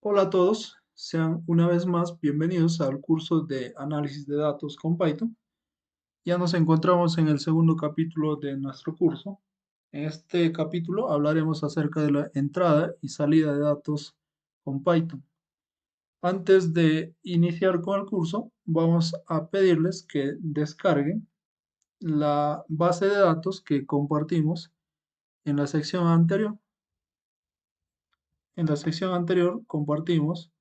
Hola a todos, sean una vez más bienvenidos al curso de análisis de datos con Python. Ya nos encontramos en el segundo capítulo de nuestro curso. En este capítulo hablaremos acerca de la entrada y salida de datos con Python. Antes de iniciar con el curso, vamos a pedirles que descarguen la base de datos que compartimos en la sección anterior. En la sección anterior compartimos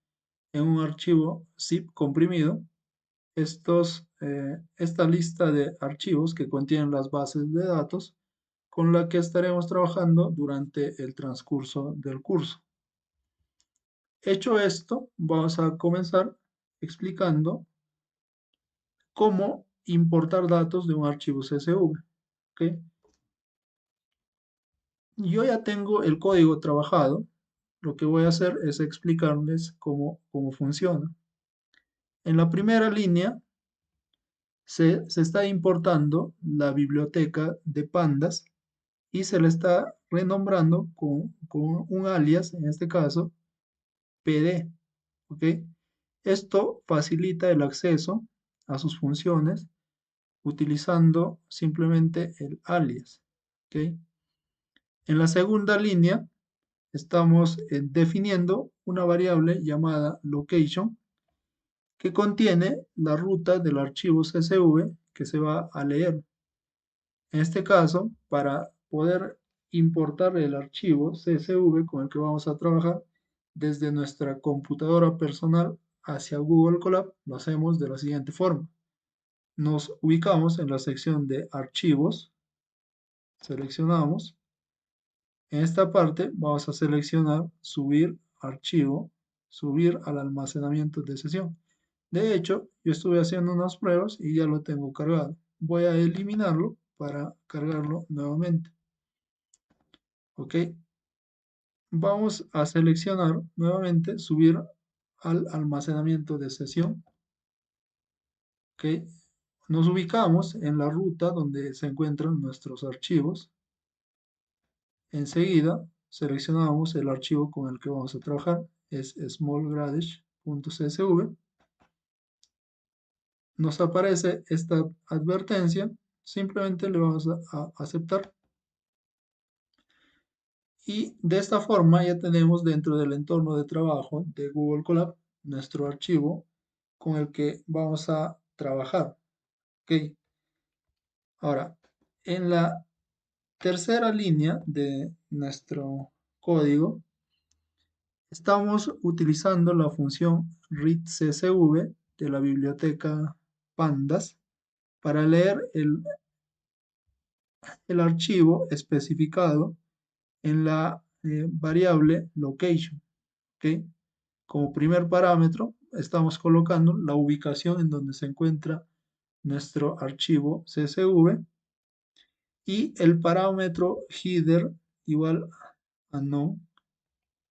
en un archivo zip comprimido esta lista de archivos que contienen las bases de datos con la que estaremos trabajando durante el transcurso del curso. Hecho esto, vamos a comenzar explicando cómo importar datos de un archivo CSV. ¿Ok? Yo ya tengo el código trabajado. Lo que voy a hacer es explicarles cómo funciona. En la primera línea se está importando la biblioteca de pandas y se le está renombrando con un alias, en este caso, PD. ¿Ok? Esto facilita el acceso a sus funciones utilizando simplemente el alias. ¿Ok? En la segunda línea estamos definiendo una variable llamada location que contiene la ruta del archivo CSV que se va a leer. En este caso, para poder importar el archivo CSV con el que vamos a trabajar desde nuestra computadora personal hacia Google Colab, lo hacemos de la siguiente forma. Nos ubicamos en la sección de archivos, seleccionamos. En esta parte vamos a seleccionar subir archivo, subir al almacenamiento de sesión. De hecho, yo estuve haciendo unas pruebas y ya lo tengo cargado. Voy a eliminarlo para cargarlo nuevamente. ¿Ok? Vamos a seleccionar nuevamente subir al almacenamiento de sesión. ¿Ok? Nos ubicamos en la ruta donde se encuentran nuestros archivos. Enseguida seleccionamos el archivo con el que vamos a trabajar. Es smallgradish.csv. Nos aparece esta advertencia. Simplemente le vamos a aceptar. Y de esta forma ya tenemos dentro del entorno de trabajo de Google Colab nuestro archivo con el que vamos a trabajar. ¿Ok? Ahora, en la tercera línea de nuestro código, estamos utilizando la función readCSV de la biblioteca Pandas para leer el archivo especificado en la variable location. ¿Ok? Como primer parámetro, estamos colocando la ubicación en donde se encuentra nuestro archivo CSV y el parámetro header igual a no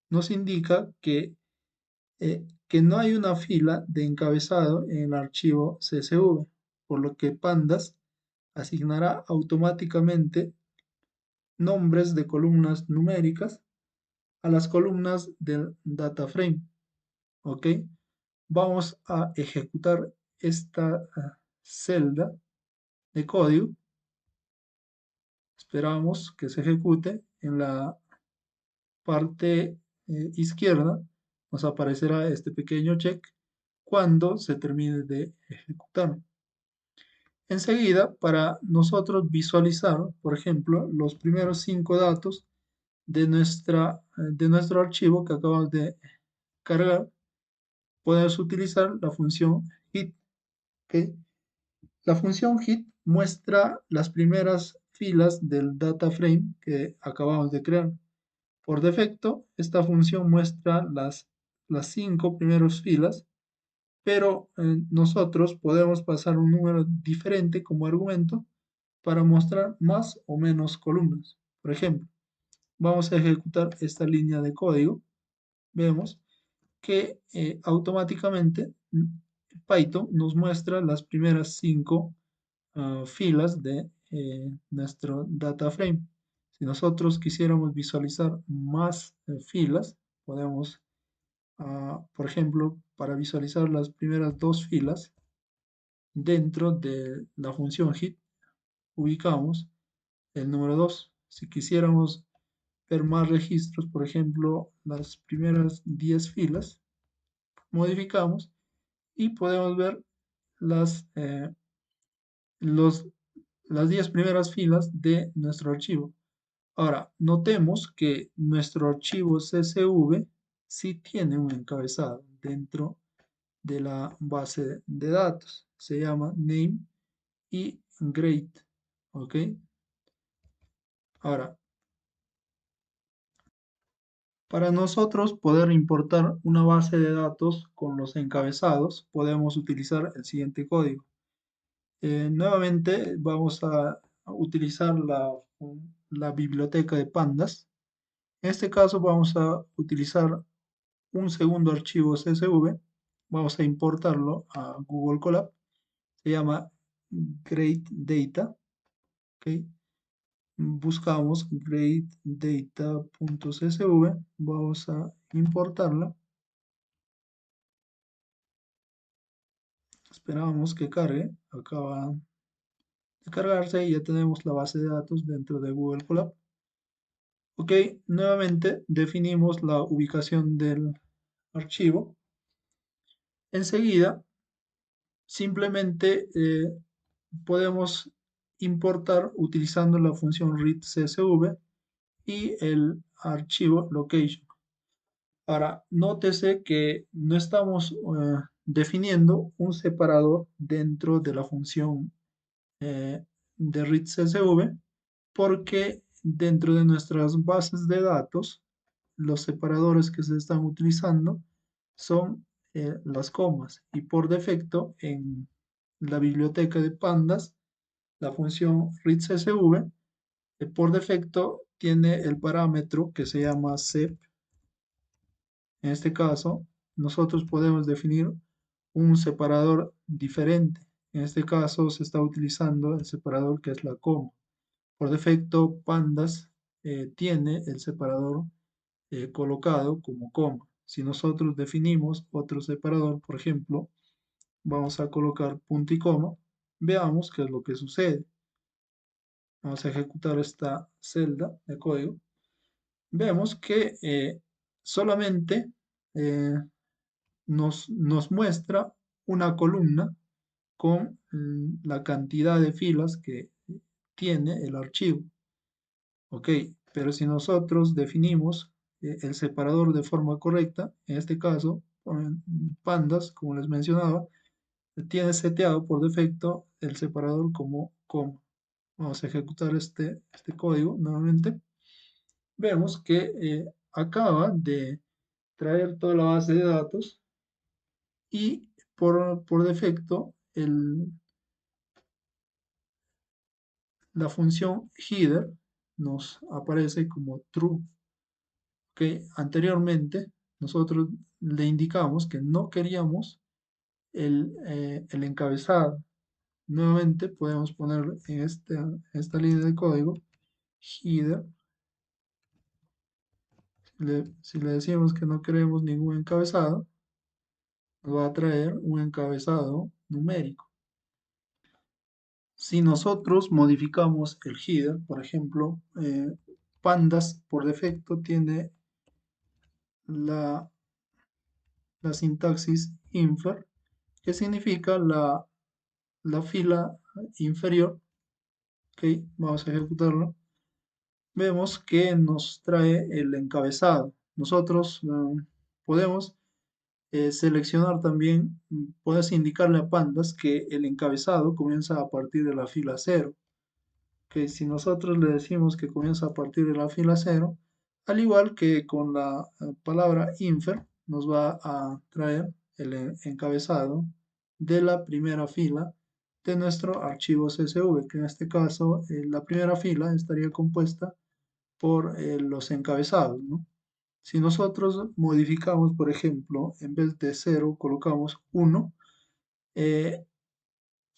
nos indica que no hay una fila de encabezado en el archivo CSV, por lo que Pandas asignará automáticamente nombres de columnas numéricas a las columnas del data frame. ¿Ok? Vamos a ejecutar esta celda de código. Esperamos que se ejecute. En la parte izquierda nos aparecerá este pequeño check cuando se termine de ejecutar. Enseguida, para nosotros visualizar, por ejemplo, los primeros 5 datos de nuestro archivo que acabamos de cargar, podemos utilizar la función hit. ¿Ok? La función hit muestra las primeras filas del data frame que acabamos de crear. Por defecto, esta función muestra las 5 primeras filas, pero nosotros podemos pasar un número diferente como argumento para mostrar más o menos columnas. Por ejemplo, vamos a ejecutar esta línea de código. Vemos que automáticamente Python nos muestra las primeras 5 filas de nuestro data frame. Si nosotros quisiéramos visualizar más filas, podemos por ejemplo, para visualizar las primeras dos filas dentro de la función hit, ubicamos el número 2. Si quisiéramos ver más registros, por ejemplo, las primeras 10 filas, modificamos y podemos ver las, eh, los, las 10 primeras filas de nuestro archivo. Ahora, notemos que nuestro archivo CSV sí tiene un encabezado dentro de la base de datos. Se llama name y grade. ¿Ok? Ahora, para nosotros poder importar una base de datos con los encabezados, podemos utilizar el siguiente código. Nuevamente vamos a utilizar la biblioteca de pandas. En este caso vamos a utilizar un segundo archivo CSV. Vamos a importarlo a Google Colab. Se llama Great Data. ¿Ok? Buscamos greatdata.csv. Vamos a importarla. Esperamos que cargue. Acaba de cargarse y ya tenemos la base de datos dentro de Google Colab. Ok, nuevamente definimos la ubicación del archivo. Enseguida, simplemente podemos importar utilizando la función readCSV y el archivo location. Ahora, nótese que no estamos definiendo un separador dentro de la función de readCSV porque dentro de nuestras bases de datos, los separadores que se están utilizando son las comas y por defecto en la biblioteca de pandas, la función readCSV, por defecto tiene el parámetro que se llama sep. En este caso, nosotros podemos definir un separador diferente. En este caso se está utilizando el separador que es la coma. Por defecto, Pandas tiene el separador colocado como coma. Si nosotros definimos otro separador, por ejemplo, vamos a colocar punto y coma, veamos qué es lo que sucede. Vamos a ejecutar esta celda de código. Vemos que solamente eh, nos muestra una columna con la cantidad de filas que tiene el archivo. Ok, pero si nosotros definimos el separador de forma correcta, en este caso, pandas, como les mencionaba, tiene seteado por defecto el separador como coma. Vamos a ejecutar este código nuevamente. Vemos que acaba de traer toda la base de datos y por defecto la función header nos aparece como true. Que anteriormente nosotros le indicamos que no queríamos el encabezado. Nuevamente podemos poner en esta línea de código header. Si le decimos que no queremos ningún encabezado, nos va a traer un encabezado numérico. Si nosotros modificamos el header, por ejemplo, pandas por defecto tiene la, la sintaxis infer, que significa la fila inferior. Ok, vamos a ejecutarlo. Vemos que nos trae el encabezado. Nosotros podemos seleccionar también, puedes indicarle a Pandas que el encabezado comienza a partir de la fila 0. Que si nosotros le decimos que comienza a partir de la fila 0, al igual que con la palabra infer, nos va a traer el encabezado de la primera fila de nuestro archivo CSV, que en este caso la primera fila estaría compuesta por los encabezados, ¿no? Si nosotros modificamos, por ejemplo, en vez de 0 colocamos 1, eh,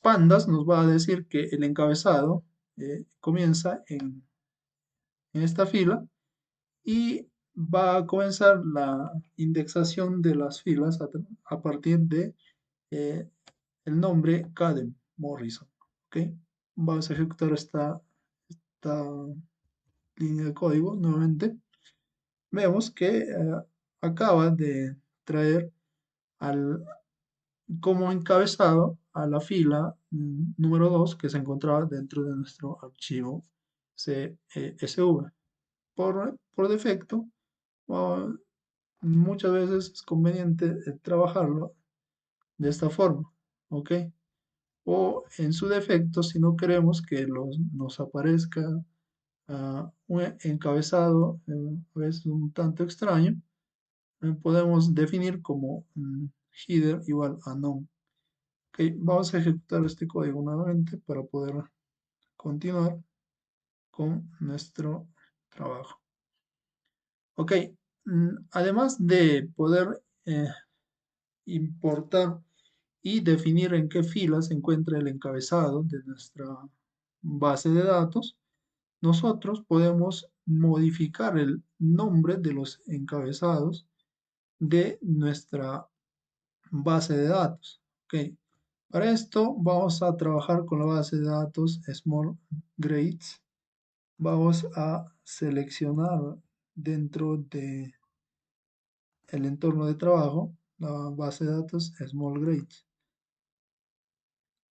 Pandas nos va a decir que el encabezado comienza en esta fila y va a comenzar la indexación de las filas a partir de eh, el nombre Cadem Morrison. ¿Ok? Vamos a ejecutar esta línea de código nuevamente. Vemos que acaba de traer al, como encabezado a la fila número 2 que se encontraba dentro de nuestro archivo CSV. Por defecto, ah, muchas veces es conveniente trabajarlo de esta forma, ¿ok? O en su defecto, si no queremos que nos aparezca un encabezado, a veces un tanto extraño, podemos definir como header igual a none. Ok, vamos a ejecutar este código nuevamente para poder continuar con nuestro trabajo. Ok, además de poder importar y definir en qué fila se encuentra el encabezado de nuestra base de datos, nosotros podemos modificar el nombre de los encabezados de nuestra base de datos. Ok, para esto vamos a trabajar con la base de datos Small Grades. Vamos a seleccionar dentro de el entorno de trabajo la base de datos Small Grades.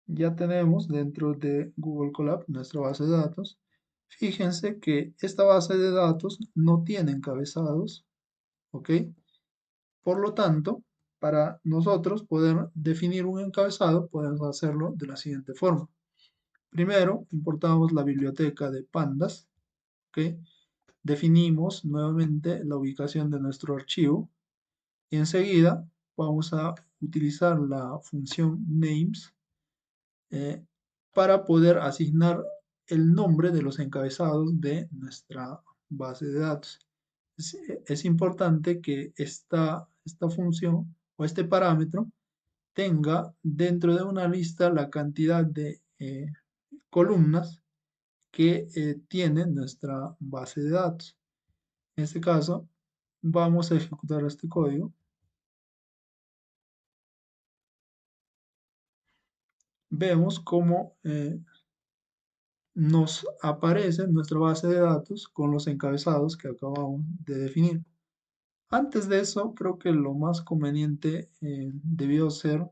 Ya tenemos dentro de Google Colab nuestra base de datos. Fíjense que esta base de datos no tiene encabezados, ¿ok? Por lo tanto, para nosotros poder definir un encabezado, podemos hacerlo de la siguiente forma. Primero, importamos la biblioteca de pandas, ¿ok? Definimos nuevamente la ubicación de nuestro archivo y enseguida vamos a utilizar la función names eh, para poder asignar el nombre de los encabezados de nuestra base de datos. Es importante que esta función o este parámetro tenga dentro de una lista la cantidad de columnas que tiene nuestra base de datos. En este caso, vamos a ejecutar este código. Vemos cómo nos aparece nuestra base de datos con los encabezados que acabamos de definir. Antes de eso, creo que lo más conveniente debió ser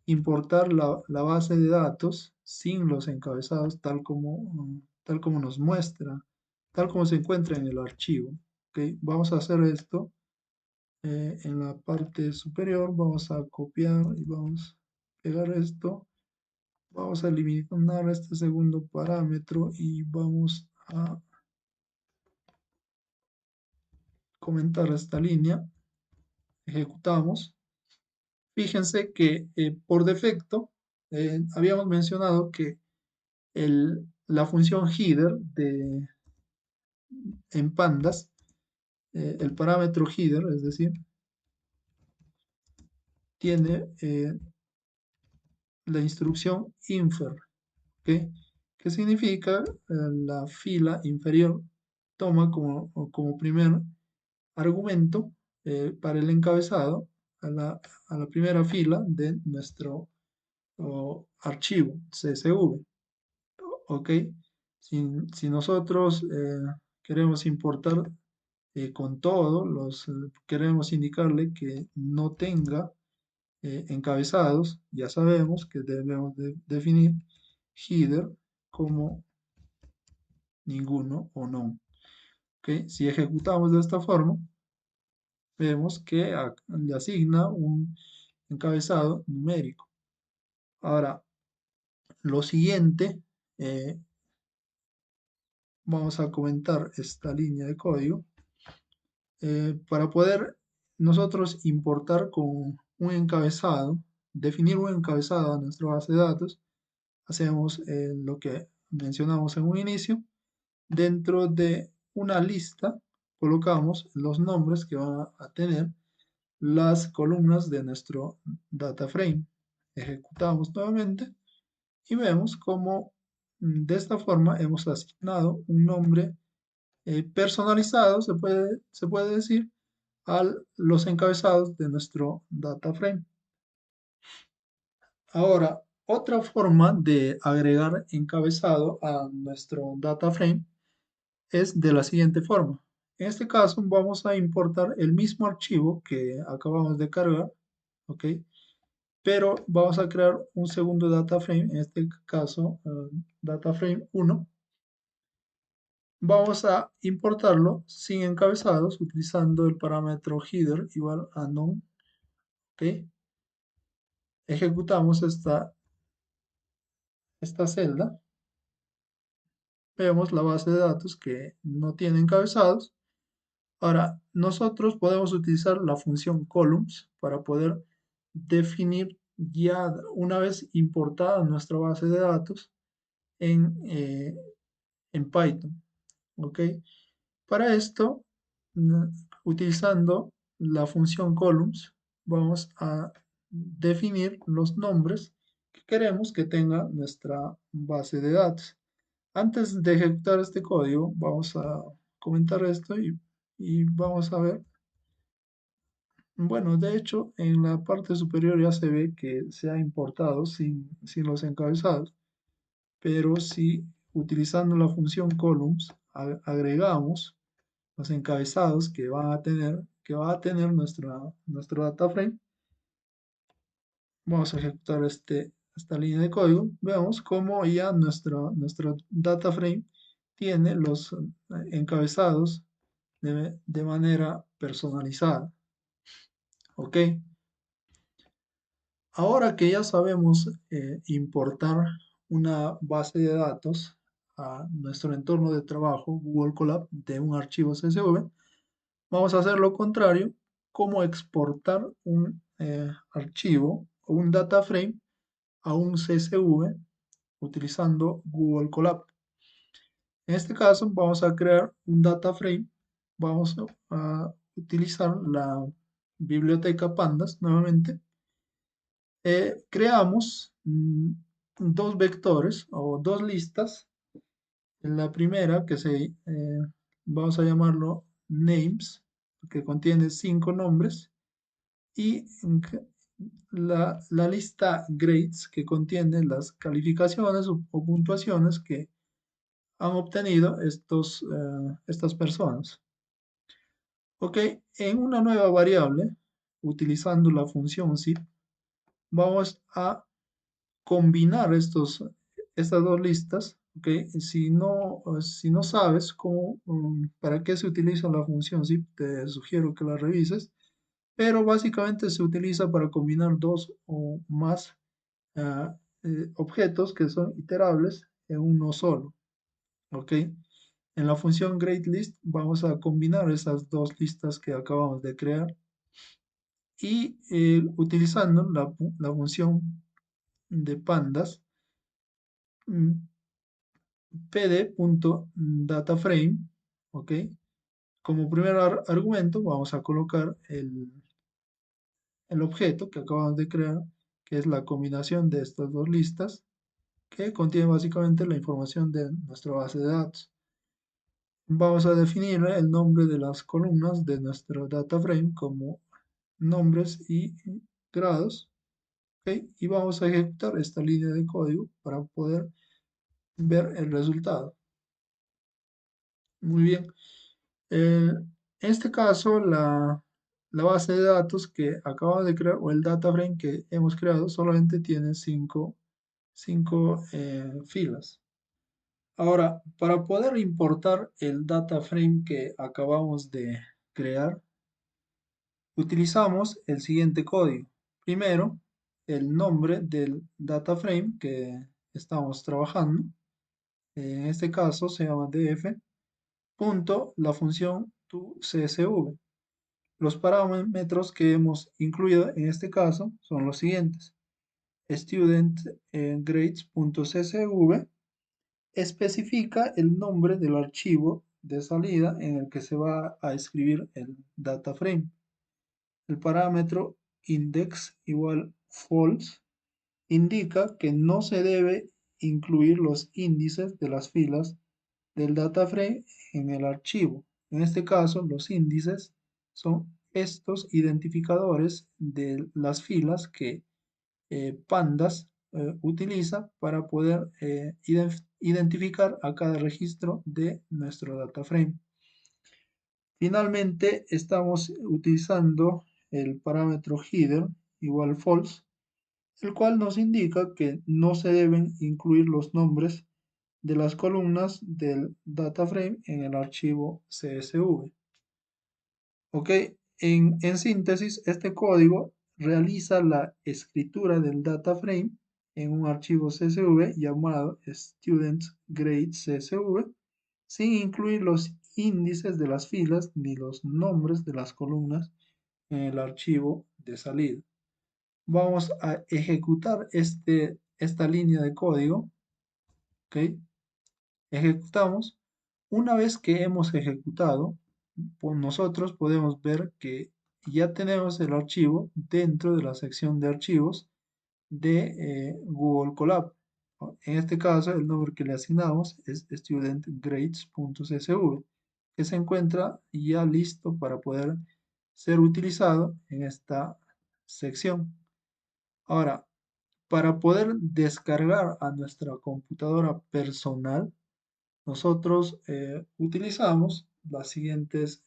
importar la base de datos sin los encabezados, tal como nos muestra, tal como se encuentra en el archivo. ¿Ok? Vamos a hacer esto en la parte superior. Vamos a copiar y vamos a pegar esto. Vamos a eliminar este segundo parámetro y vamos a comentar esta línea. Ejecutamos. Fíjense que por defecto habíamos mencionado que la función header en pandas, el parámetro header, es decir, tiene la instrucción infer, ¿ok? Que significa la fila inferior toma como primer argumento para el encabezado a la primera fila de nuestro archivo CSV. ¿Ok? Si nosotros queremos importar con todo, queremos indicarle que no tenga encabezados, ya sabemos que debemos definir header como ninguno o no. ¿Ok? Si ejecutamos de esta forma, vemos que le asigna un encabezado numérico. Ahora, lo siguiente, eh, vamos a comentar esta línea de código. Para poder nosotros importar con un encabezado, definir un encabezado a nuestra base de datos, hacemos lo que mencionamos en un inicio. Dentro de una lista colocamos los nombres que van a tener las columnas de nuestro data frame. Ejecutamos nuevamente y vemos cómo de esta forma hemos asignado un nombre personalizado, se puede decir, a los encabezados de nuestro data frame. Ahora, otra forma de agregar encabezado a nuestro data frame es de la siguiente forma. En este caso vamos a importar el mismo archivo que acabamos de cargar, ¿ok? Pero vamos a crear un segundo data frame, en este caso data frame 1. Vamos a importarlo sin encabezados utilizando el parámetro header igual a none, ¿ok? Ejecutamos esta celda. Vemos la base de datos que no tiene encabezados. Ahora, nosotros podemos utilizar la función columns para poder definir ya una vez importada nuestra base de datos en Python. ¿Ok? Para esto, mm, utilizando la función columns, vamos a definir los nombres que queremos que tenga nuestra base de datos. Antes de ejecutar este código, vamos a comentar esto y vamos a ver. Bueno, de hecho, en la parte superior ya se ve que se ha importado sin los encabezados, pero si utilizando la función columns agregamos los encabezados que va a tener nuestro data frame, vamos a ejecutar esta línea de código. Veamos cómo ya nuestro data frame tiene los encabezados de manera personalizada. ¿Ok? Ahora que ya sabemos importar una base de datos a nuestro entorno de trabajo Google Colab de un archivo CSV, vamos a hacer lo contrario, cómo exportar un archivo o un data frame a un CSV utilizando Google Colab. En este caso vamos a crear un data frame, vamos a utilizar la biblioteca Pandas nuevamente. Creamos dos vectores o dos listas. En la primera, vamos a llamarlo names, que contiene 5 nombres, y la lista grades, que contiene las calificaciones o puntuaciones que han obtenido estas personas. Ok, en una nueva variable, utilizando la función zip, vamos a combinar estas dos listas, ¿ok? Si no sabes para qué se utiliza la función zip, te sugiero que la revises, pero básicamente se utiliza para combinar dos o más objetos que son iterables en uno solo, ¿ok? En la función greatList vamos a combinar esas dos listas que acabamos de crear y utilizando la función de pandas, mm, pd.dataframe, ¿ok? Como primer argumento vamos a colocar el objeto que acabamos de crear, que es la combinación de estas dos listas, que contiene básicamente la información de nuestra base de datos. Vamos a definir el nombre de las columnas de nuestro data frame como nombres y grados, ¿ok? Y vamos a ejecutar esta línea de código para poder ver el resultado. Muy bien. En este caso, la base de datos que acabamos de crear o el data frame que hemos creado solamente tiene cinco filas. Ahora, para poder importar el data frame que acabamos de crear, utilizamos el siguiente código. Primero, el nombre del data frame que estamos trabajando. En este caso se llama df. Punto, la función toCSV. Los parámetros que hemos incluido en este caso son los siguientes. Student.grades.csv especifica el nombre del archivo de salida en el que se va a escribir el data frame. El parámetro index igual false indica que no se debe incluir los índices de las filas del data frame en el archivo. En este caso, los índices son estos identificadores de las filas que Pandas utiliza para poder identificar a cada registro de nuestro data frame. Finalmente, estamos utilizando el parámetro header igual false, el cual nos indica que no se deben incluir los nombres de las columnas del data frame en el archivo CSV. ¿Ok? En síntesis, este código realiza la escritura del data frame en un archivo CSV llamado student_grade_csv sin incluir los índices de las filas ni los nombres de las columnas en el archivo de salida. Vamos a ejecutar esta línea de código. ¿Ok? Ejecutamos. Una vez que hemos ejecutado, pues nosotros podemos ver que ya tenemos el archivo dentro de la sección de archivos de Google Colab. En este caso, el nombre que le asignamos es studentgrades.csv, que se encuentra ya listo para poder ser utilizado en esta sección. Ahora, para poder descargar a nuestra computadora personal, nosotros utilizamos las siguientes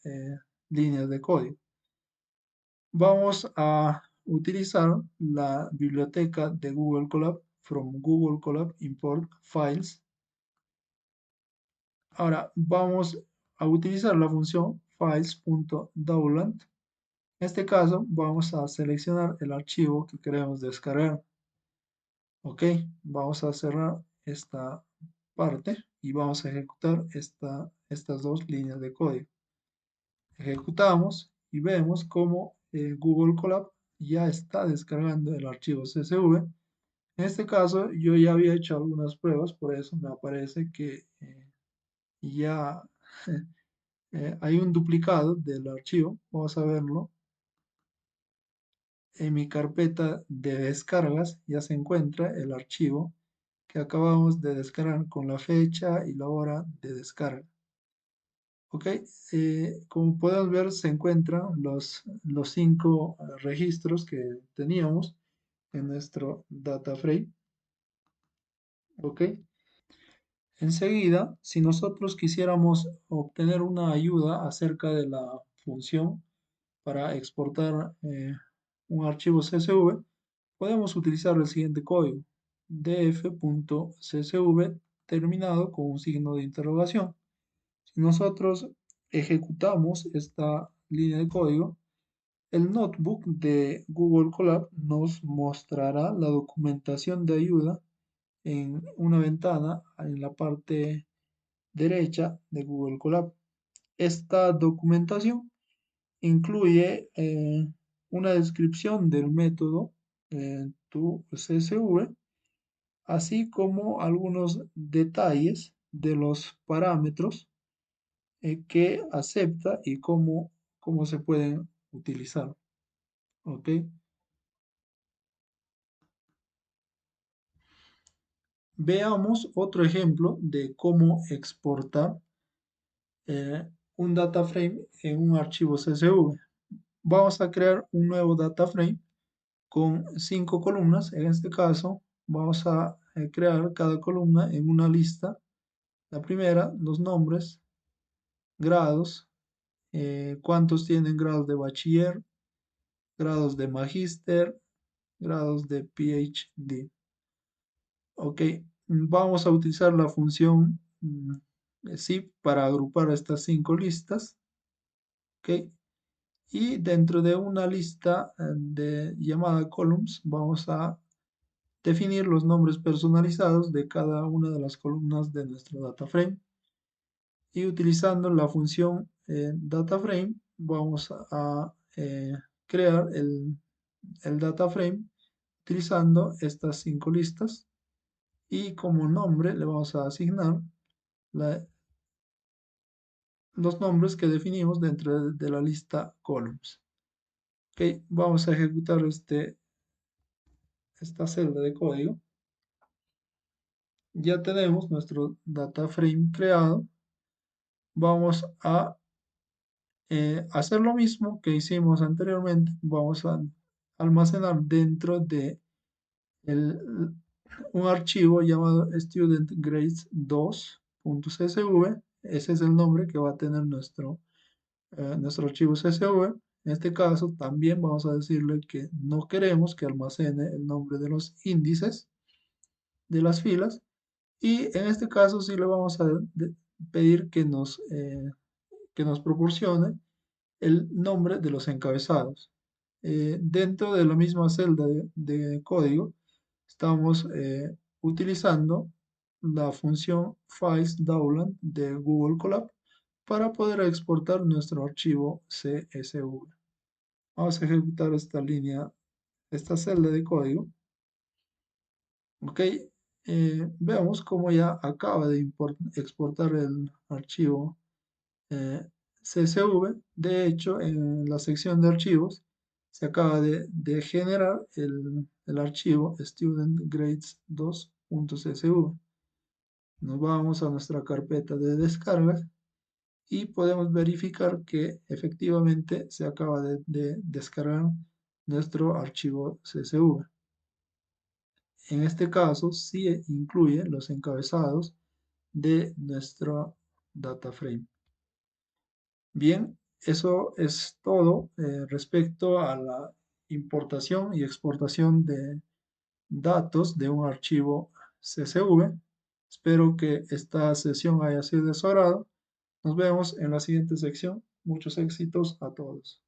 líneas de código. Vamos a utilizar la biblioteca de Google Colab from Google Colab import files. Ahora vamos a utilizar la función files.download. En este caso vamos a seleccionar el archivo que queremos descargar. Ok, vamos a cerrar esta parte y vamos a ejecutar estas dos líneas de código. Ejecutamos y vemos cómo Google Colab ya está descargando el archivo CSV. En este caso yo ya había hecho algunas pruebas, por eso me aparece que ya hay un duplicado del archivo. Vamos a verlo. En mi carpeta de descargas ya se encuentra el archivo que acabamos de descargar con la fecha y la hora de descarga. Ok, como podemos ver se encuentran los 5 registros que teníamos en nuestro data frame. Ok, enseguida, si nosotros quisiéramos obtener una ayuda acerca de la función para exportar un archivo CSV, podemos utilizar el siguiente código: df.csv terminado con un signo de interrogación. Si nosotros ejecutamos esta línea de código, el notebook de Google Colab nos mostrará la documentación de ayuda en una ventana en la parte derecha de Google Colab. Esta documentación incluye una descripción del método toCSV, así como algunos detalles de los parámetros que acepta y cómo se pueden utilizar. ¿Ok? Veamos otro ejemplo de cómo exportar un data frame en un archivo CSV. Vamos a crear un nuevo data frame con 5 columnas. En este caso, vamos a crear cada columna en una lista. La primera, los nombres, grados, cuántos tienen grados de bachiller, grados de magíster, grados de PhD. Ok, vamos a utilizar la función zip para agrupar estas 5 listas. Ok, y dentro de una lista llamada columns, vamos a definir los nombres personalizados de cada una de las columnas de nuestro data frame. Y utilizando la función dataFrame, vamos a crear el data frame utilizando estas 5 listas y como nombre le vamos a asignar los nombres que definimos dentro de la lista columns. Ok, vamos a ejecutar esta celda de código. Ya tenemos nuestro data frame creado. vamos a hacer lo mismo que hicimos anteriormente. Vamos a almacenar dentro de el- un archivo llamado studentgrades2.csv. Ese es el nombre que va a tener nuestro archivo CSV. En este caso, también vamos a decirle que no queremos que almacene el nombre de los índices de las filas. Y en este caso, sí le vamos a pedir que nos proporcione el nombre de los encabezados. Dentro de la misma celda de código, estamos utilizando la función files download de Google Colab para poder exportar nuestro archivo CSV. Vamos a ejecutar esta línea, esta celda de código. Ok, veamos cómo ya acaba de exportar el archivo CSV. De hecho, en la sección de archivos se acaba de generar el archivo studentgrades2.csv. Nos vamos a nuestra carpeta de descargas y podemos verificar que efectivamente se acaba de descargar nuestro archivo CSV. En este caso, sí incluye los encabezados de nuestro data frame. Bien, eso es todo respecto a la importación y exportación de datos de un archivo CSV. Espero que esta sesión haya sido de su agrado. Nos vemos en la siguiente sección. Muchos éxitos a todos.